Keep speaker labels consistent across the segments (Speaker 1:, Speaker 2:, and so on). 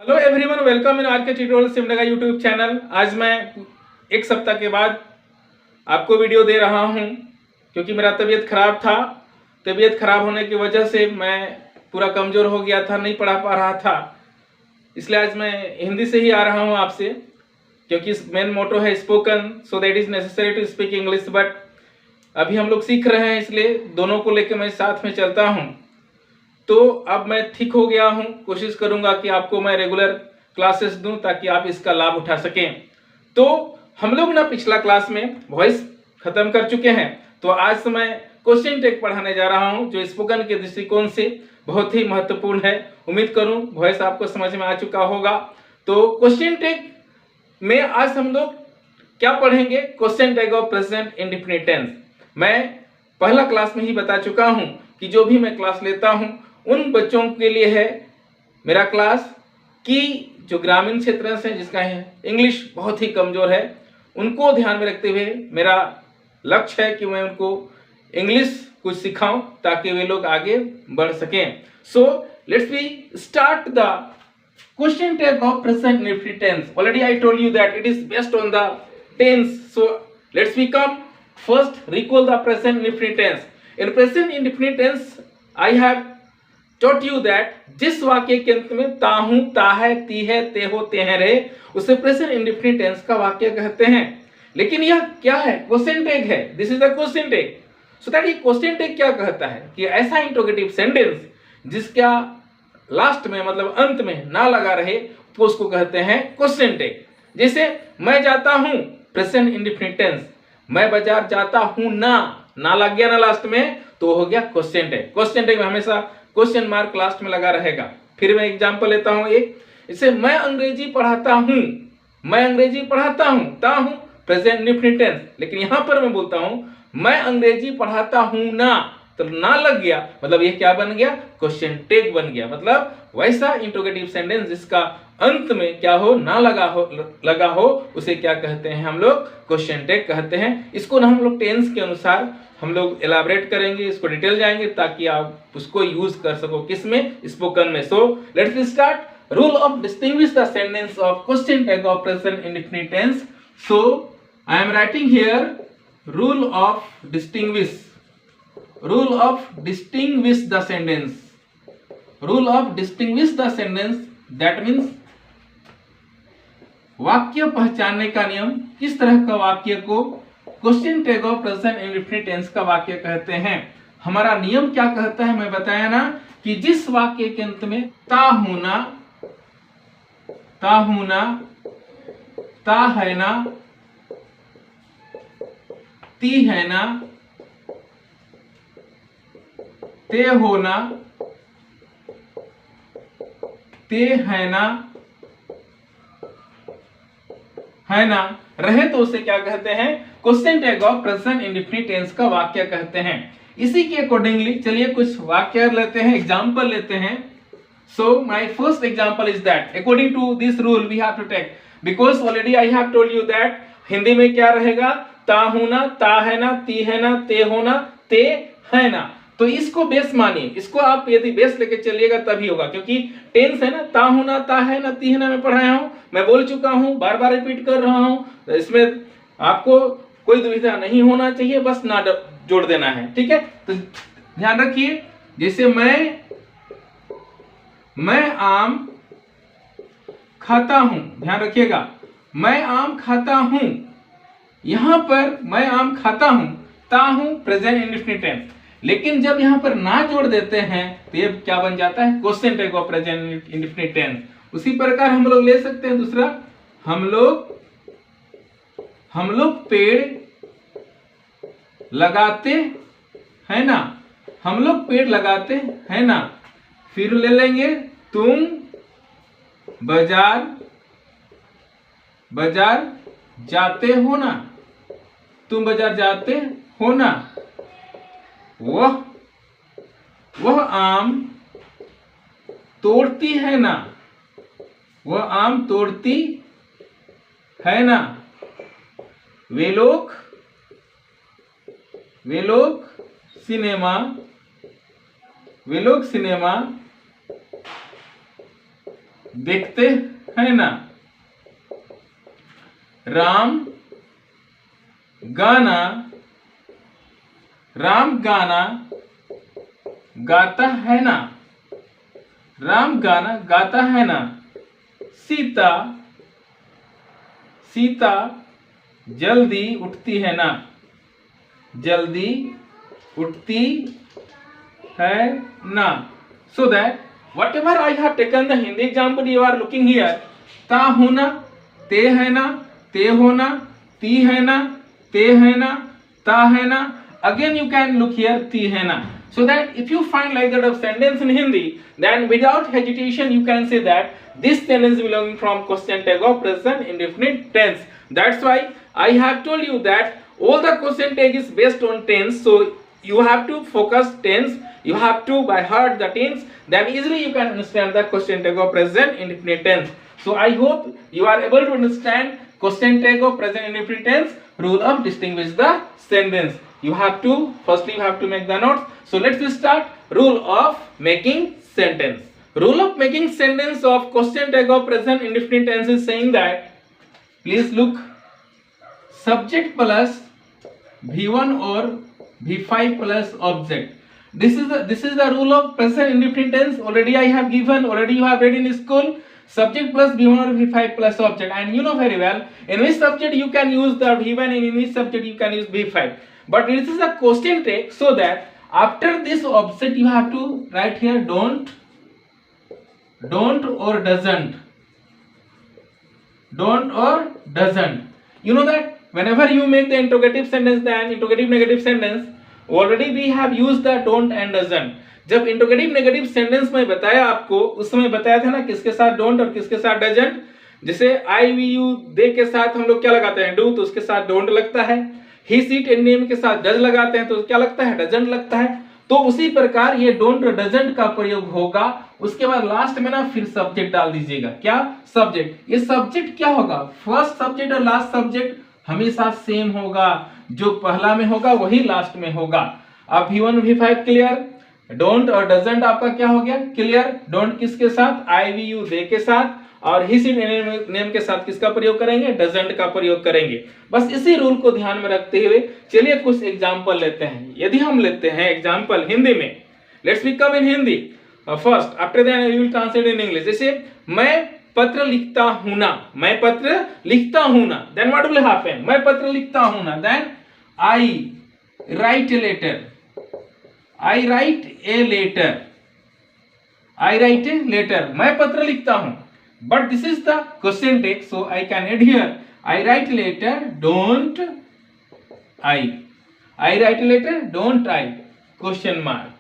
Speaker 1: Hello everyone, welcome in आज के tutorial Simdega YouTube channel. आज मैं एक सप्ताह के बाद आपको वीडियो दे रहा हूं क्योंकि मेरा तबीयत खराब था। तबीयत खराब होने की वजह से मैं पूरा कमज़ोर हो गया था, नहीं पढ़ा पा रहा था। इसलिए आज मैं हिंदी से ही आ रहा हूं आपसे, क्योंकि मेन मोटो है spoken, so that is necessary to speak English. But अभी हम लोग सीख रहे हैं, इसलिए दोनों को लेकर मैं साथ में चलता हूँ। तो अब मैं ठीक हो गया हूं, कोशिश करूंगा कि आपको मैं रेगुलर क्लासेस दूं ताकि आप इसका लाभ उठा सकें। तो हम लोग ना पिछला क्लास में वॉइस खत्म कर चुके हैं, तो आज से मैं क्वेश्चन टैग पढ़ाने जा रहा हूं जो स्पोकन के दृष्टिकोण से बहुत ही महत्वपूर्ण है। उम्मीद करूं वॉइस आपको समझ में आ चुका होगा। तो क्वेश्चन टैग में आज हम लोग क्या पढ़ेंगे? Question tag of present indefinite tense. मैं पहला क्लास में ही बता चुका हूं कि जो भी मैं क्लास लेता हूं उन बच्चों के लिए है मेरा क्लास कि जो ग्रामीण क्षेत्र से जिसका इंग्लिश बहुत ही कमज़ोर है, उनको ध्यान में रखते हुए मेरा लक्ष्य है कि मैं उनको इंग्लिश कुछ सिखाऊं ताकि वे लोग आगे बढ़ सकें। So let's be start the question tag of present indefinite tense. Already I told you that it is based on the tense. So let's become first recall the present indefinite tense. In present indefinite tense I have taught you that जिस वाक्य के अंत में ता हूं, ता है, ती है, ते हो, ते हैं रहे, उसे प्रेजेंट इंडेफिनिट टेंस का वाक्य कहते हैं। लेकिन यह क्या है? क्वेश्चन टैग है। This is the question tag. So that ये क्वेश्चन टैग क्या कहता है कि ऐसा इंट्रोगेटिव सेंटेंस जिसका लास्ट में मतलब अंत में ना लगा रहे तो उसको कहते हैं क्वेश्चन टैग। जैसे मैं जाता हूं, प्रेजेंट इंडेफिनिट टेंस। मैं बाजार जाता हूं, ना लग गया ना लास्ट में तो हो गया क्वेश्चन टैग। क्वेश्चन टैग में हमेशा क्वेश्चन मार्क लास्ट में लगा रहेगा। फिर मैं एग्जांपल लेता हूं एक, जैसे मैं अंग्रेजी पढ़ाता हूं। मैं अंग्रेजी पढ़ाता हूं, ता हूं प्रेजेंट इंडेफिनिट टेंस। लेकिन यहां पर मैं बोलता हूं मैं अंग्रेजी पढ़ाता हूं ना, तो ना लग गया मतलब ये क्या बन गया? क्वेश्चन टैग बन गया। मतलब वैसा इंट्रोगेटिव सेंटेंस जिसका अंत में क्या हो? ना लगा हो उसे क्या कहते हैं हम लोग? क्वेश्चन टैग कहते हैं। इसको ना हम लोग टेंस के अनुसार हम लोग एलाबरेट करेंगे, इसको डिटेल जाएंगे ताकि आप उसको यूज कर सको किसमें? स्पोकन में। So let's start. Rule of distinguish the sentence of question tag of present indefinite tense. So I am writing here rule of distinguish. Rule of distinguish the sentence. Rule of distinguish the sentence, that means वाक्य पहचानने का नियम। किस तरह का वाक्य को question tag of present indefinite tense का वाक्य कहते हैं? हमारा नियम क्या कहता है मैं बताया ना कि जिस वाक्य के अंत में ता होना, ता होना, ता है ना, ती है ना, ते होना, ते है ना, है ना रहे तो उसे क्या कहते हैं? Question tag of present indefinite tense का वाक्य कहते हैं। इसी के अकॉर्डिंगली चलिए कुछ वाक्य लेते हैं, एग्जांपल लेते हैं। So my first example is that according to this rule we have to take, because already I have told you that Hindi में क्या रहेगा? ता होना, ता है ना, ती है ना, ते होना, ते है ना। तो इसको बेस मानिए, इसको आप यदि बेस लेके चलिएगा तभी होगा, क्योंकि टेंस है ना, ता होना, ता है ना, ती है ना मैं पढ़ाया हूं, मैं बोल चुका हूं, बार बार रिपीट कर रहा हूं। तो इसमें आपको कोई दुविधा नहीं होना चाहिए, बस ना जोड़ देना है, ठीक है? तो ध्यान रखिए, जैसे मैं आम खाता हूं, ध्यान रखिएगा, मैं आम खाता हूं। यहां पर मैं आम खाता हूं, ता हूं प्रेजेंट इंडेफिनिट टेंस। लेकिन जब यहां पर ना जोड़ देते हैं तो ये क्या बन जाता है? Question tag of present indefinite tense. उसी प्रकार हम लोग ले सकते हैं दूसरा, हम लोग पेड़ लगाते हैं ना, हम लोग पेड़ लगाते हैं ना। फिर ले लेंगे तुम बाजार जाते हो ना, तुम बाजार जाते हो ना। वह आम तोड़ती है ना, वह आम तोड़ती है ना। वे लोग सिनेमा देखते हैं ना, राम गाना गाता है ना, राम गाना गाता है ना, सीता जल्दी उठती है ना, जल्दी उठती है ना. So that whatever I have taken the Hindi example you are looking here, ता होना, ते है ना, ते होना, ती है ना, ते है ना, ता है ना. Again you can look here, ती है ना. So that if you find like that of sentence in Hindi, then without hesitation you can say that this sentence belonging from question tag of present indefinite tense. That's why I have told you that all the question tag is based on tense. So you have to focus tense, you have to by heart the tense, then easily you can understand the question tag of present indefinite tense. So I hope you are able to understand question tag of present indefinite tense, rule of distinguish the sentence. You have to firstly you have to make the notes. So let's start. Rule of making sentence. Rule of making sentence of question tag of present indefinite tense is saying that, please look, subject plus V1 or V5 plus object. This is the rule of present indefinite tense. Already I have given, already you have read in school. Subject plus V1 or V5 plus object, and you know very well in which subject you can use the V1 and in which subject you can use V5. But this is a question tag, so that after this object you have to write here don't or doesn't. Don't or doesn't. You know that whenever you make the interrogative sentence, then interrogative negative sentence, already we have used the don't and doesn't. जब interrogative negative sentence में बताया आपको, उस समय बताया था ना किसके साथ डोंट और किसके साथ डजंट. जैसे आई वी यू दे के साथ हम लोग क्या लगाते हैं, डू, तो उसके साथ डोंट लगता है. ही सीट एंड नेम के साथ डज लगाते हैं तो क्या लगता है, डजंट लगता है. तो उसी प्रकार ये डोंट और डजंट का प्रयोग होगा. उसके बाद लास्ट में ना फिर सब्जेक्ट डाल दीजिएगा. क्या सब्जेक्ट, ये सब्जेक्ट क्या होगा, फर्स्ट सब्जेक्ट और लास्ट सब्जेक्ट हमेशा सेम होगा. जो पहला में होगा वही लास्ट में होगा. अब V1 V5 क्लियर. डोंट और डजंट आपका क्या हो गया, क्लियर. डोंट किसके साथ, आई वी यू दे के साथ, और ही सी नेम के साथ किसका प्रयोग करेंगे, डजंट का प्रयोग करेंगे. बस इसी रूल को ध्यान में रखते हुए चलिए कुछ एग्जांपल लेते हैं. यदि हम लेते हैं एग्जांपल हिंदी में, let's we come in Hindi first, after that we will translate in English. जैसे मैं पत्र लिखता हूं ना, मैं पत्र लिखता हूं ना, देन व्हाट विल हैपन, मैं पत्र लिखता हूं ना, then I write a letter. I write a letter. I write a letter. मैं पत्र लिखता हूँ. But this is the question tag, so I can add here. I write a letter. Don't I? I write a letter. Don't I? Question mark.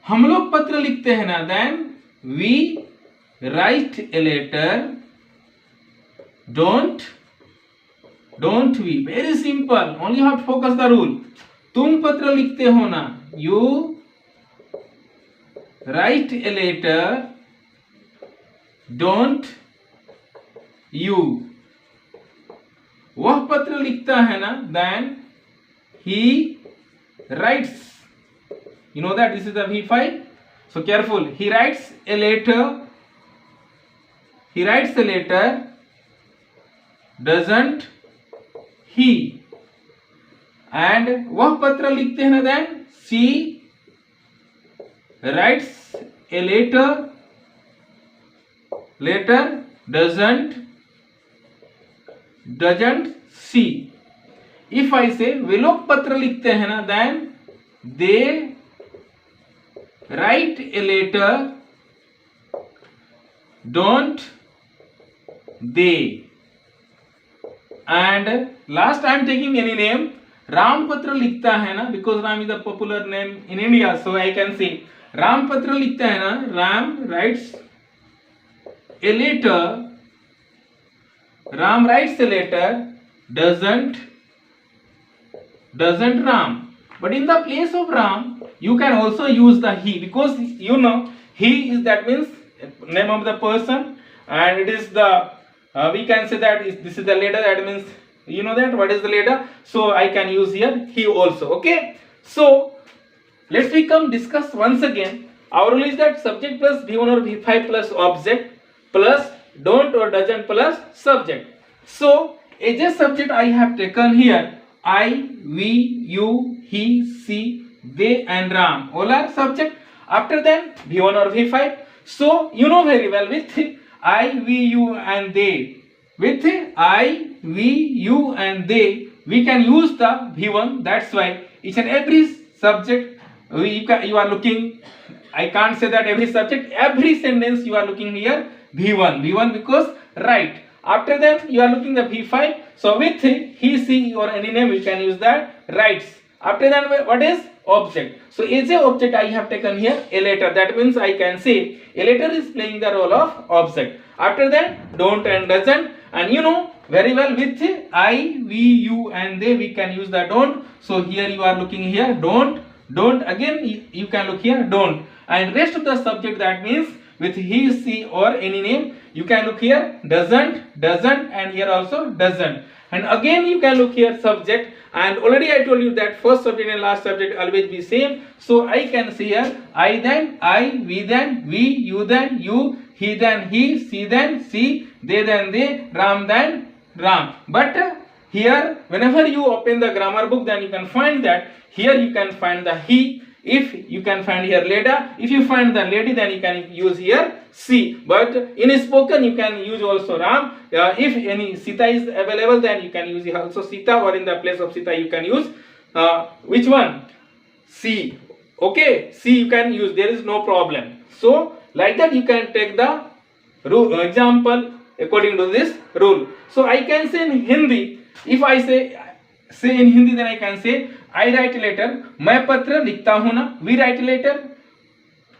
Speaker 1: हम लोग पत्र लिखते हैं ना. Then we write a letter. Don't we? Very simple. Only you have to focus the rule. तुम पत्र लिखते हो ना, you write a letter. Don't you. वह पत्र लिखता है ना, then he writes. You know that this is the V5. So careful. He writes a letter. He writes a letter. Doesn't he. And वह पत्र लिखते हैं ना, then she writes a letter. Doesn't she. If I say वे लोग पत्र लिखते हैं ना, then they write a letter. Don't they. And last I am taking any name. Ram पत्र लिखता है ना, because Ram is a popular name in India, so I can see Ram पत्र लिखता है ना. Ram writes a letter. Ram writes a letter. Doesn't Ram. But in the place of Ram you can also use the he, because you know he is, that means name of the person, and it is the we can say that this is the letter, that means you know that what is the letter, so I can use here he also. Okay, so let's discuss once again. Our rule is that subject plus V1 or V5 plus object. plus don't or doesn't plus subject. So as a subject I have taken here I, we, you, he, she, they and Ram. All are subject. After that V1 or V5. So you know very well with I, we, you and they. With I, we, you and they we can use the V1. That's why each and every subject you are looking. I can't say that every subject, every sentence you are looking here V1 because right. After that you are looking the V5. So with he, she or any name you can use that rights. After that what is object? So as a object I have taken here a letter. That means I can say a letter is playing the role of object. After that don't and doesn't, and you know very well with I, we, you and they we can use the don't. So here you are looking here don't again you can look here don't, and rest of the subject that means with he, she or any name you can look here doesn't and here also doesn't, and again you can look here subject, and already I told you that first subject and last subject always be same. So I can see here I then I, we then we, you then you, he then he, she then she, they then they, Ram then Ram. But here whenever you open the grammar book then you can find that here you can find the he. If you can find here later, if you find the lady then you can use here she, but in spoken you can use also Ram. If any Sita is available then you can use also Sita, or in the place of Sita you can use which one? C. Okay, C you can use, there is no problem. So like that you can take the example according to this rule. So I can say in Hindi, if I say in Hindi then I can say I write letter, मैं पत्र लिखता हूँ ना, we write letter,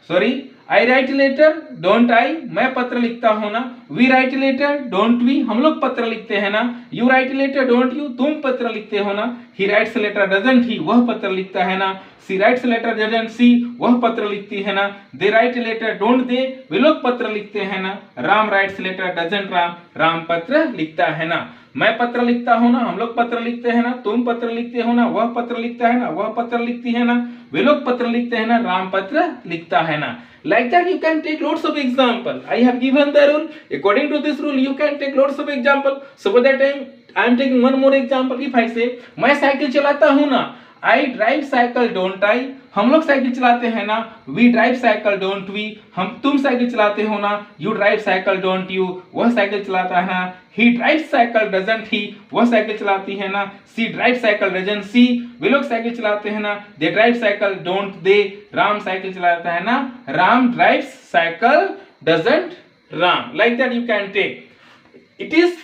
Speaker 1: sorry I write letter, don't I, मैं पत्र लिखता हूँ ना, we write letter, don't we, हम लोग पत्र लिखते हैं ना, you write letter, don't you, तुम पत्र लिखते हो ना, he writes letter, doesn't he, वह पत्र लिखता है ना, she writes letter, doesn't she, वह पत्र लिखती है ना, they write letter, don't they, वे लोग पत्र लिखते हैं ना, Ram writes letter, doesn't Ram, Ram पत्र लिखता है ना, मैं पत्र लिखता हूं ना, हम लोग पत्र लिखते हैं ना, तुम पत्र लिखते हो ना, वह पत्र लिखता है ना, वह पत्र लिखती है ना, वे लोग पत्र लिखते हैं ना, राम पत्र लिखता है ना. Like that you can take lots of example. I have given the rule. According to this rule you can take lots of example. So for that time I am taking one more example. If I say मैं cycle चलाता हूं ना, I drive cycle, don't I, हम लोग cycle चलाते हैं ना, we drive cycle, don't we, तुम साइकिल चलाते हो ना, you drive cycle, don't you, वह साइकिल चलाता है ना, he drives cycle, doesn't he, वह साइकिल चलाती है ना, she drives cycle, doesn't she, वे लोग साइकिल चलाते हैं ना, they drive cycle, don't they, Ram cycle चलाता है ना, Ram drives cycle, doesn't Ram. Like that you can take. It is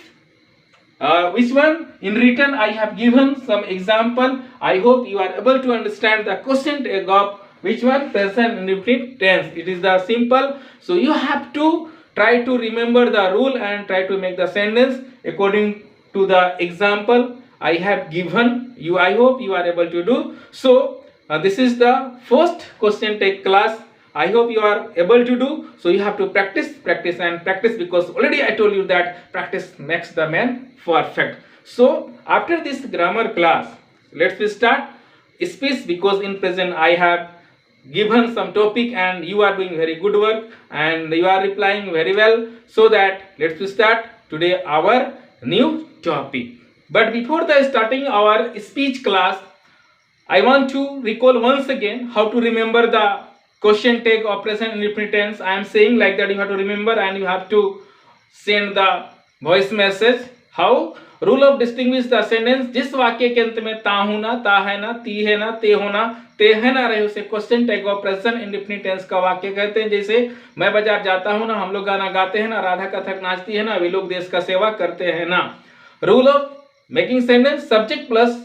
Speaker 1: which one? In written I have given some example. I hope you are able to understand the question tag of which one? Present indefinite tense. It is the simple. So you have to try to remember the rule and try to make the sentence according to the example I have given you. I hope you are able to do. So this is the first question tag class. I hope you are able to do. So you have to practice because already I told you that practice makes the man perfect. So after this grammar class, let's start speech, because in present I have given some topic and you are doing very good work and you are replying very well. So that let's start today our new topic. But before the starting our speech class, I want to recall once again how to remember the question tag of present indefinite tense. I am saying like that you have to remember and you have to send the voice message. How? Rule of distinguish the sentence. जिस वाक्य के अंत में ता होना, ता है ना, ती है ना, ते होना, ते है ना रहे उसे question tag of present indefinite tense का वाक्य कहते हैं. जैसे मैं बाजार जाता हूँ ना, हम लोग गाना गाते हैं ना, राधा कथक नाचती है ना, वे लोग देश का सेवा करते हैं ना. Rule of making sentence subject plus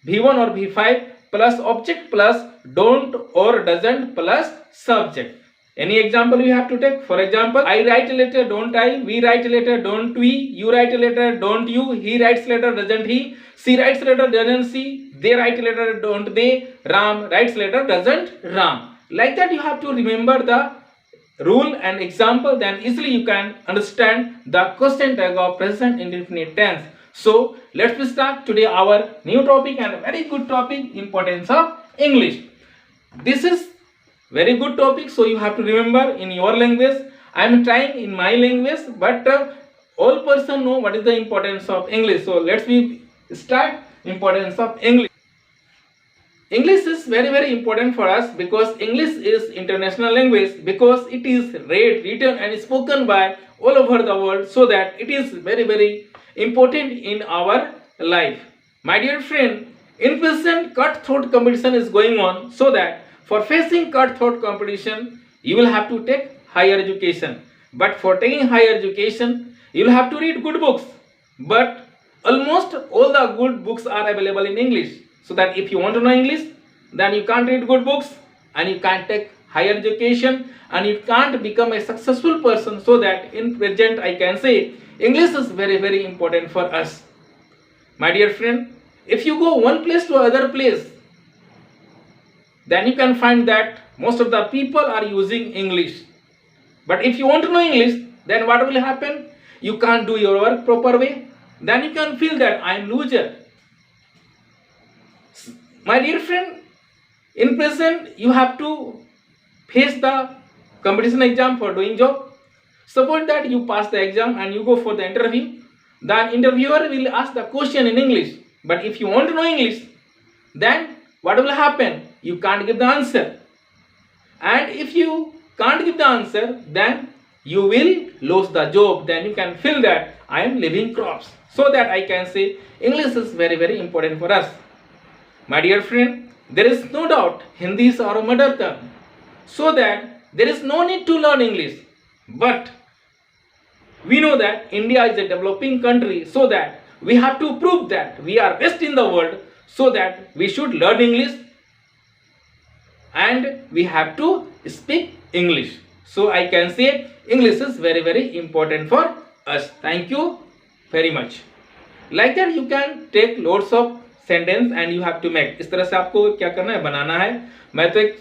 Speaker 1: V1 और V5 plus object plus don't or doesn't plus subject. Any example you have to take? For example, I write a letter, don't I, we write a letter, don't we, you write a letter, don't you, he writes letter, doesn't he, she writes letter, doesn't she, they write a letter, don't they, Ram writes letter, doesn't Ram. Like that you have to remember the rule and example, then easily you can understand the question tag of present indefinite tense. So let's start today our new topic and a very good topic, importance of English. This is very good topic, so you have to remember in your language I am trying in my language, but all person know what is the importance of English. So let's start importance of English. English is very important for us because English is international language, because it is read, written and spoken by all over the world, so that it is very important in our life. My dear friend, in present cutthroat competition is going on, so that for facing cutthroat competition you will have to take higher education. But for taking higher education you will have to read good books. But almost all the good books are available in English. So that if you want to know English, then you can't read good books and you can't take higher education and you can't become a successful person. So that in present I can say English is very important for us. My dear friend, if you go one place to other place, then you can find that most of the people are using English. But if you want to know English, then what will happen? You can't do your work proper way. Then you can feel that I am loser. My dear friend, in present you have to face the competition exam for doing job. Suppose that you pass the exam and you go for the interview. The interviewer will ask the question in English. But if you want to know English, then what will happen? You can't give the answer. And if you can't give the answer, then you will lose the job. Then you can feel that I am living crops. So that I can say English is very important for us. My dear friend, there is no doubt Hindi is our mother tongue, so that there is no need to learn English. But we know that India is a developing country, so that we have to prove that we are best in the world, so that we should learn English and we have to speak English. So I can say English is very important for us. Thank you very much. Like that you can take loads of sentence and you have to make. इस तरह से आपको क्या करना है, बनाना है. मैं तो एक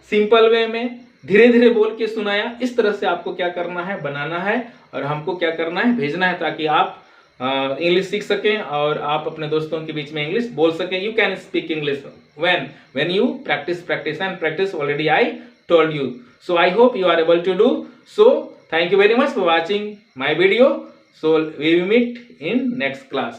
Speaker 1: सिंपल वे में धीरे बोल के सुनाया. इस तरह से आपको क्या करना है, बनाना है और हमको क्या करना है, भेजना है, ताकि आप इंग्लिश सीख सकें और आप अपने दोस्तों के बीच में इंग्लिश बोल सकें. You can speak English when you practice and practice already I told you. So I hope you are able to do. So thank you very much for watching my video. So we will meet in next class.